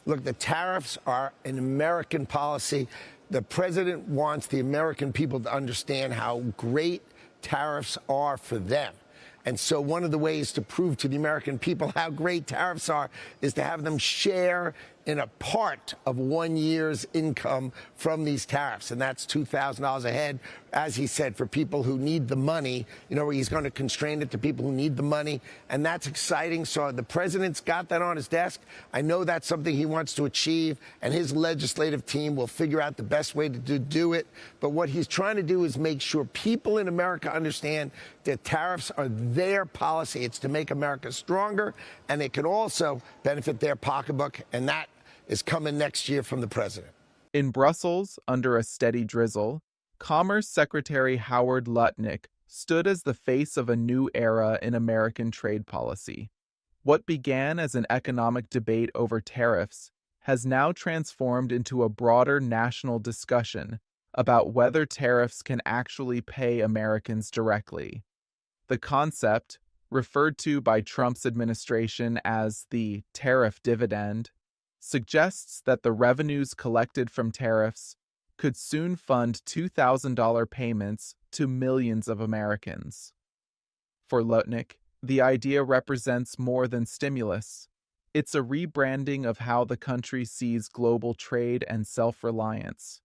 Look, the tariffs are an American policy. The president wants the American people to understand how great tariffs are for them. And so one of the ways to prove to the American people how great tariffs are is to have them share in a part of 1 year's income from these tariffs. And that's $2,000 a head, as he said, for people who need the money. You know, he's going to constrain it to people who need the money. And that's exciting. So the president's got that on his desk. I know that's something he wants to achieve, and his legislative team will figure out the best way to do it. But what he's trying to do is make sure people in America understand that tariffs are their policy. It's to make America stronger, and it can also benefit their pocketbook, and that is coming next year from the president. In Brussels, under a steady drizzle, Commerce Secretary Howard Lutnik stood as the face of a new era in American trade policy. What began as an economic debate over tariffs has now transformed into a broader national discussion about whether tariffs can actually pay Americans directly. The concept, referred to by Trump's administration as the tariff dividend, suggests that the revenues collected from tariffs could soon fund $2,000 payments to millions of Americans. For Lutnick, the idea represents more than stimulus. It's a rebranding of how the country sees global trade and self-reliance.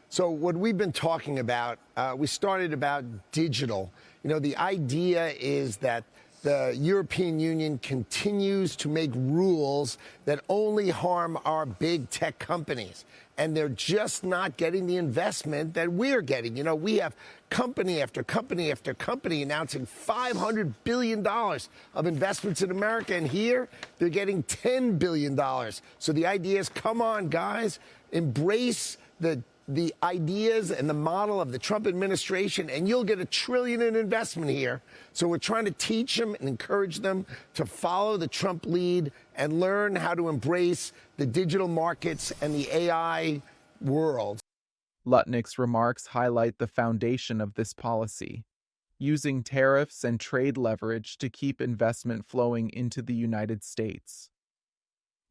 So what we've been talking about, we started about digital. You know, the idea is that the European Union continues to make rules that only harm our big tech companies. And they're just not getting the investment that we're getting. You know, we have company after company after company announcing $500 billion of investments in America. And here they're getting $10 billion. So the idea is, come on, guys, embrace the ideas and the model of the Trump administration, and you'll get $1 trillion in investment here. So we're trying to teach them and encourage them to follow the Trump lead and learn how to embrace the digital markets and the AI world. Lutnick's remarks highlight the foundation of this policy, using tariffs and trade leverage to keep investment flowing into the United States.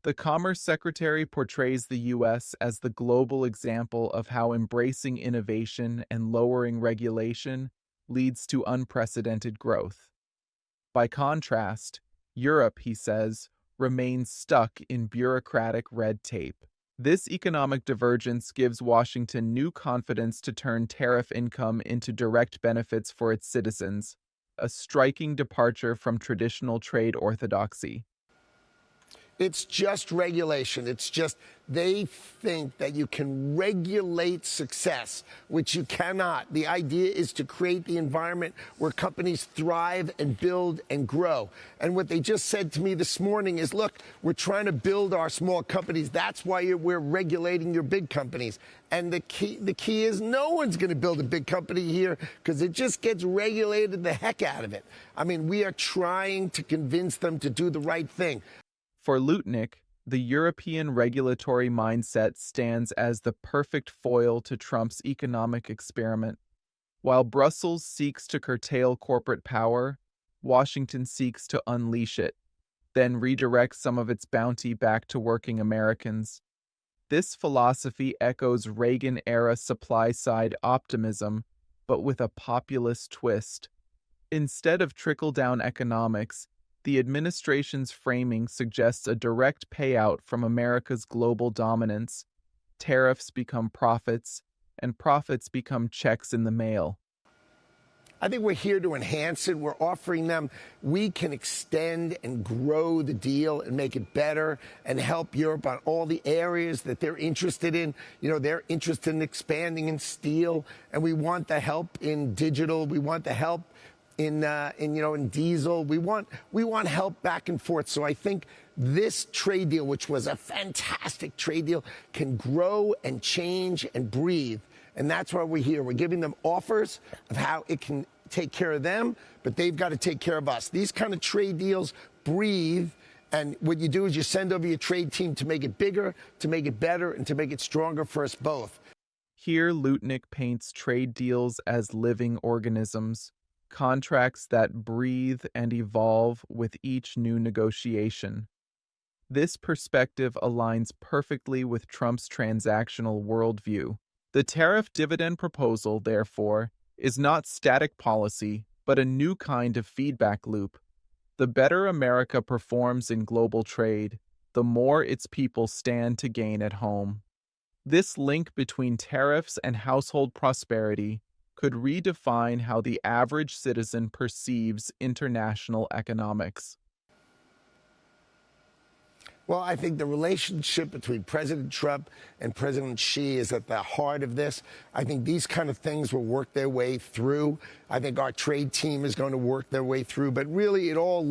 The Commerce Secretary portrays the U.S. as the global example of how embracing innovation and lowering regulation leads to unprecedented growth. By contrast, Europe, he says, remains stuck in bureaucratic red tape. This economic divergence gives Washington new confidence to turn tariff income into direct benefits for its citizens, a striking departure from traditional trade orthodoxy. It's just regulation. It's just they think that you can regulate success, which you cannot. The idea is to create the environment where companies thrive and build and grow. And what they just said to me this morning is, look, we're trying to build our small companies. That's why we're regulating your big companies. And the key is no one's going to build a big company here because it just gets regulated the heck out of it. I mean, we are trying to convince them to do the right thing. For Lutnick, the European regulatory mindset stands as the perfect foil to Trump's economic experiment. While Brussels seeks to curtail corporate power, Washington seeks to unleash it, then redirect some of its bounty back to working Americans. This philosophy echoes Reagan-era supply-side optimism, but with a populist twist. Instead of trickle-down economics, the administration's framing suggests a direct payout from America's global dominance. Tariffs become profits, and profits become checks in the mail. I think we're here to enhance it. We're offering them, we can extend and grow the deal and make it better and help Europe on all the areas that they're interested in. You know, they're interested in expanding in steel, and we want the help in digital. We want the help in diesel. We want help back and forth. So I think this trade deal, which was a fantastic trade deal, can grow and change and breathe. And that's why we're here. We're giving them offers of how it can take care of them, but they've got to take care of us. These kind of trade deals breathe. And what you do is you send over your trade team to make it bigger, to make it better, and to make it stronger for us both. Here, Lutnick paints trade deals as living organisms, contracts that breathe and evolve with each new negotiation. This perspective aligns perfectly with Trump's transactional worldview. The tariff dividend proposal, therefore, is not static policy, but a new kind of feedback loop. The better America performs in global trade, the more its people stand to gain at home. This link between tariffs and household prosperity could redefine how the average citizen perceives international economics. Well, I think the relationship between President Trump and President Xi is at the heart of this. I think these kind of things will work their way through. I think our trade team is going to work their way through. But really, it all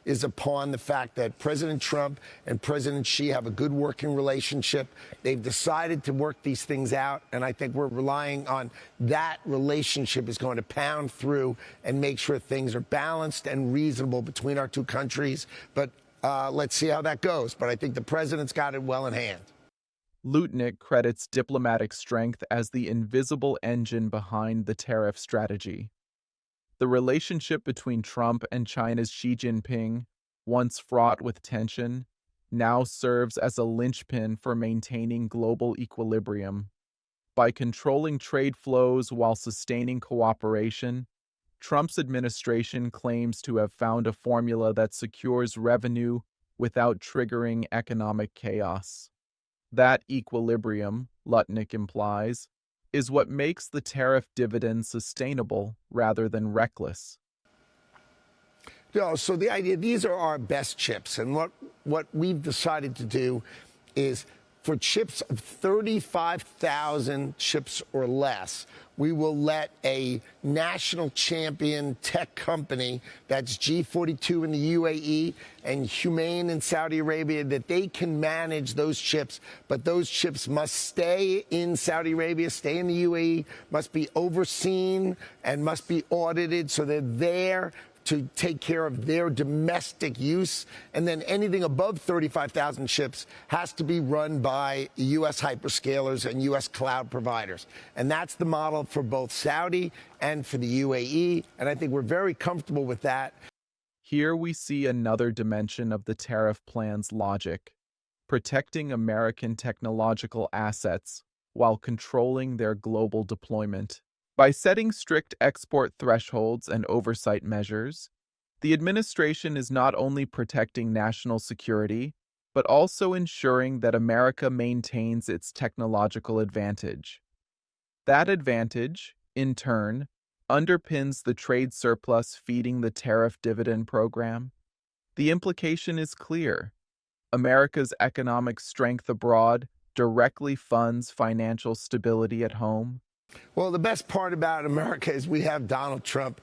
is upon the fact that President Trump and President Xi have a good working relationship. They've decided to work these things out, and I think we're relying on that relationship is going to pound through and make sure things are balanced and reasonable between our two countries. But let's see how that goes. But I think the president's got it well in hand. Lutnick credits diplomatic strength as the invisible engine behind the tariff strategy. The relationship between Trump and China's Xi Jinping, once fraught with tension, now serves as a linchpin for maintaining global equilibrium. By controlling trade flows while sustaining cooperation, Trump's administration claims to have found a formula that secures revenue without triggering economic chaos. That equilibrium, Lutnick implies, is what makes the tariff dividend sustainable rather than reckless. So the idea, these are our best chips. And what we've decided to do is for chips of 35,000 chips or less, we will let a national champion tech company, that's G42 in the UAE and Humane in Saudi Arabia, that they can manage those chips, but those chips must stay in Saudi Arabia, stay in the UAE, must be overseen and must be audited, so they're there to take care of their domestic use. And then anything above 35,000 chips has to be run by U.S. hyperscalers and U.S. cloud providers. And that's the model for both Saudi and for the UAE. And I think we're very comfortable with that. Here we see another dimension of the tariff plan's logic, protecting American technological assets while controlling their global deployment. By setting strict export thresholds and oversight measures, the administration is not only protecting national security, but also ensuring that America maintains its technological advantage. That advantage, in turn, underpins the trade surplus feeding the tariff dividend program. The implication is clear. America's economic strength abroad directly funds financial stability at home. Well, the best part about America is we have Donald Trump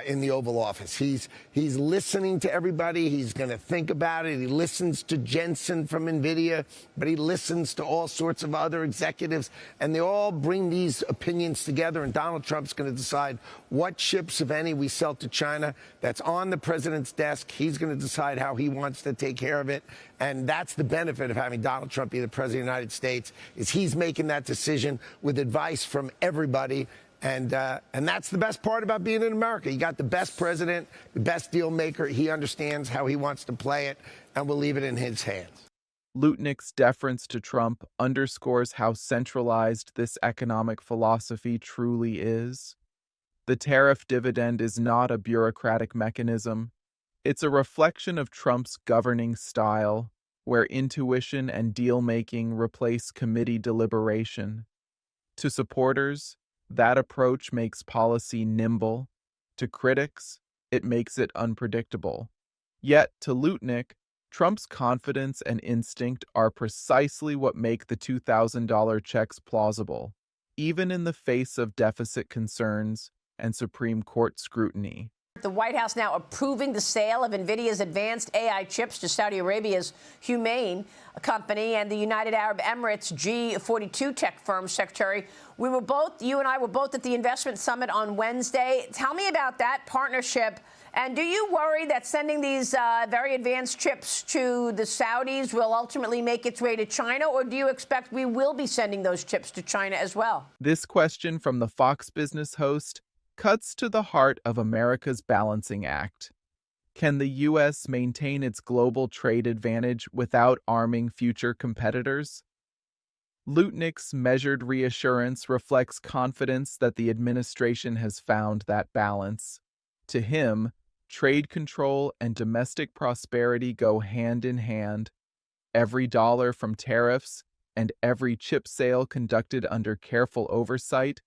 in the Oval Office. He's listening to everybody. He's going to think about it. He listens to Jensen from NVIDIA, but he listens to all sorts of other executives, and they all bring these opinions together, and Donald Trump's going to decide what chips, if any, we sell to China. That's on the president's desk. He's going to decide how he wants to take care of it, and that's the benefit of having Donald Trump be the president of the United States, is he's making that decision with advice from everybody, and that's the best part about being in America. You got the best president, the best deal maker. He understands how he wants to play it, and we'll leave it in his hands. Lutnick's deference to Trump underscores how centralized this economic philosophy truly is. The tariff dividend is not a bureaucratic mechanism. It's a reflection of Trump's governing style, where intuition and deal-making replace committee deliberation. To supporters, that approach makes policy nimble. To critics, it makes it unpredictable. Yet, to Lutnick, Trump's confidence and instinct are precisely what make the $2,000 checks plausible, even in the face of deficit concerns and Supreme Court scrutiny. The White House now approving the sale of NVIDIA's advanced AI chips to Saudi Arabia's Humane company and the United Arab Emirates G42 tech firm. Secretary, you and I were both at the investment summit on Wednesday. Tell me about that partnership. And do you worry that sending these very advanced chips to the Saudis will ultimately make its way to China, or do you expect we will be sending those chips to China as well? This question from the Fox Business host cuts to the heart of America's balancing act. Can the U.S. maintain its global trade advantage without arming future competitors? Lutnick's measured reassurance reflects confidence that the administration has found that balance. To him, trade control and domestic prosperity go hand in hand. Every dollar from tariffs and every chip sale conducted under careful oversight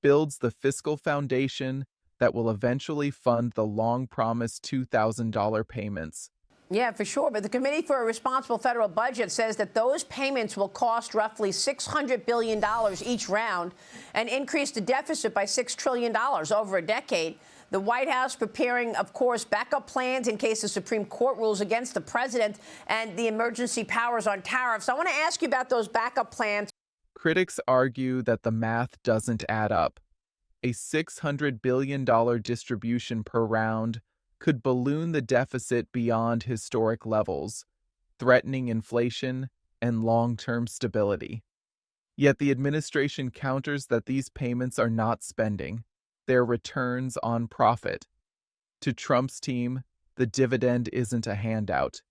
builds the fiscal foundation that will eventually fund the long-promised $2,000 payments. Yeah, for sure. But the Committee for a Responsible Federal Budget says that those payments will cost roughly $600 billion each round and increase the deficit by $6 trillion over a decade. The White House preparing, of course, backup plans in case the Supreme Court rules against the president and the emergency powers on tariffs. I want to ask you about those backup plans. Critics argue that the math doesn't add up. A $600 billion distribution per round could balloon the deficit beyond historic levels, threatening inflation and long-term stability. Yet the administration counters that these payments are not spending. They're returns on profit. To Trump's team, the dividend isn't a handout.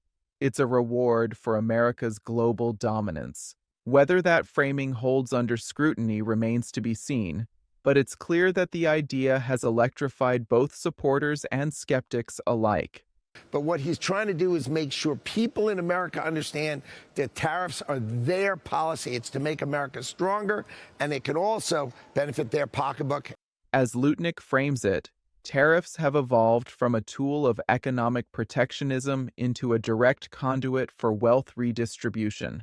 It's a reward for America's global dominance. Whether that framing holds under scrutiny remains to be seen, but it's clear that the idea has electrified both supporters and skeptics alike. But what he's trying to do is make sure people in America understand that tariffs are their policy. It's to make America stronger, and it can also benefit their pocketbook. As Lutnick frames it, tariffs have evolved from a tool of economic protectionism into a direct conduit for wealth redistribution.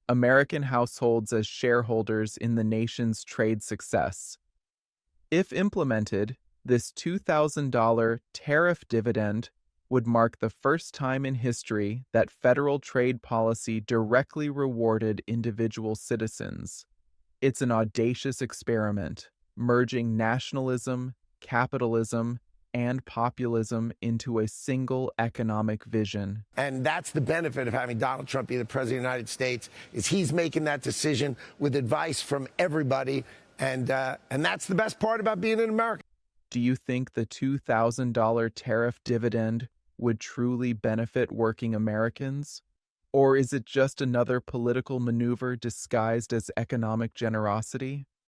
American households as shareholders in the nation's trade success. If implemented, this $2,000 tariff dividend would mark the first time in history that federal trade policy directly rewarded individual citizens. It's an audacious experiment, merging nationalism, capitalism, and populism into a single economic vision. And that's the benefit of having Donald Trump be the president of the United States, is he's making that decision with advice from everybody. And that's the best part about being in America. Do you think the $2,000 tariff dividend would truly benefit working Americans? Or is it just another political maneuver disguised as economic generosity?